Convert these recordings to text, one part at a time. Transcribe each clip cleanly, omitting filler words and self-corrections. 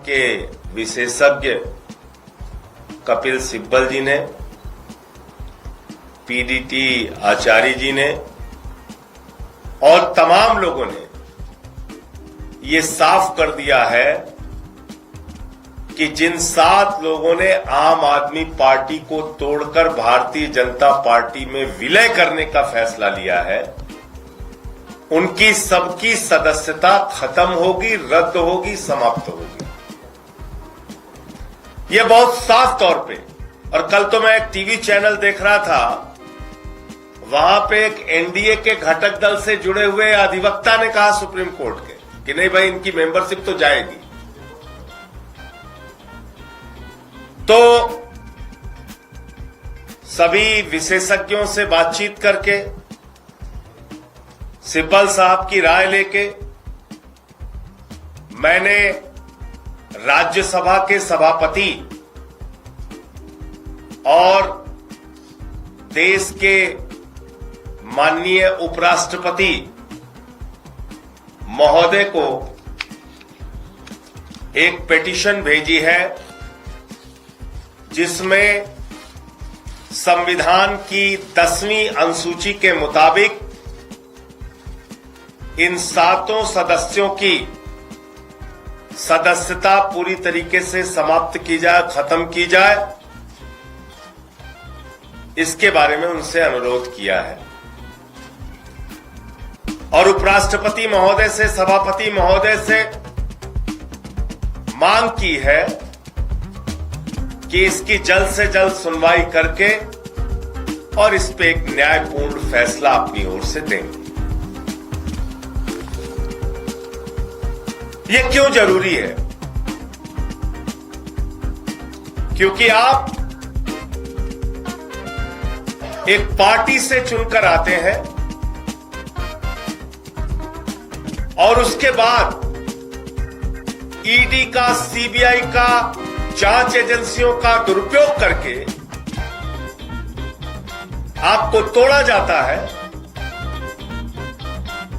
के विशेषज्ञ कपिल सिब्बल जी ने, पीडीटी आचार्य जी ने और तमाम लोगों ने ये साफ कर दिया है कि जिन 7 लोगों ने आम आदमी पार्टी को तोड़कर भारतीय जनता पार्टी में विलय करने का फैसला लिया है, उनकी सबकी सदस्यता खत्म होगी, रद्द होगी, समाप्त होगी। यह बहुत साफ तौर पे। और कल तो मैं एक टीवी चैनल देख रहा था, वहां पे एक एनडीए के घटक दल से जुड़े हुए अधिवक्ता ने कहा सुप्रीम कोर्ट के कि नहीं भाई, इनकी मेंबरशिप तो जाएगी। तो सभी विशेषज्ञों से बातचीत करके, सिब्बल साहब की राय लेके, मैंने राज्यसभा के सभापति और देश के माननीय उपराष्ट्रपति महोदय को एक पिटीशन भेजी है, जिसमें संविधान की 10वीं अनुसूची के मुताबिक इन 7 सदस्यों की सदस्यता पूरी तरीके से समाप्त की जाए, खत्म की जाए, इसके बारे में उनसे अनुरोध किया है। और उपराष्ट्रपति महोदय से, सभापति महोदय से मांग की है कि इसकी जल्द से जल्द सुनवाई करके और इस पे एक न्यायपूर्ण फैसला अपनी ओर से देंगे। ये क्यों जरूरी है? क्योंकि आप एक पार्टी से चुनकर आते हैं और उसके बाद ईडी का, सीबीआई का, जांच एजेंसियों का दुरुपयोग करके आपको तोड़ा जाता है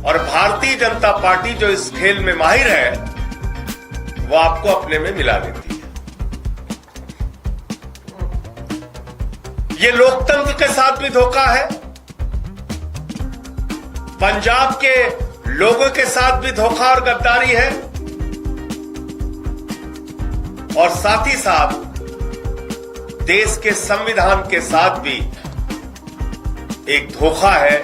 और भारतीय जनता पार्टी जो इस खेल में माहिर है, वो आपको अपने में मिला देती है। ये लोकतंत्र के साथ भी धोखा है, पंजाब के लोगों के साथ भी धोखा और गद्दारी है, और साथ ही साथ देश के संविधान के साथ भी एक धोखा है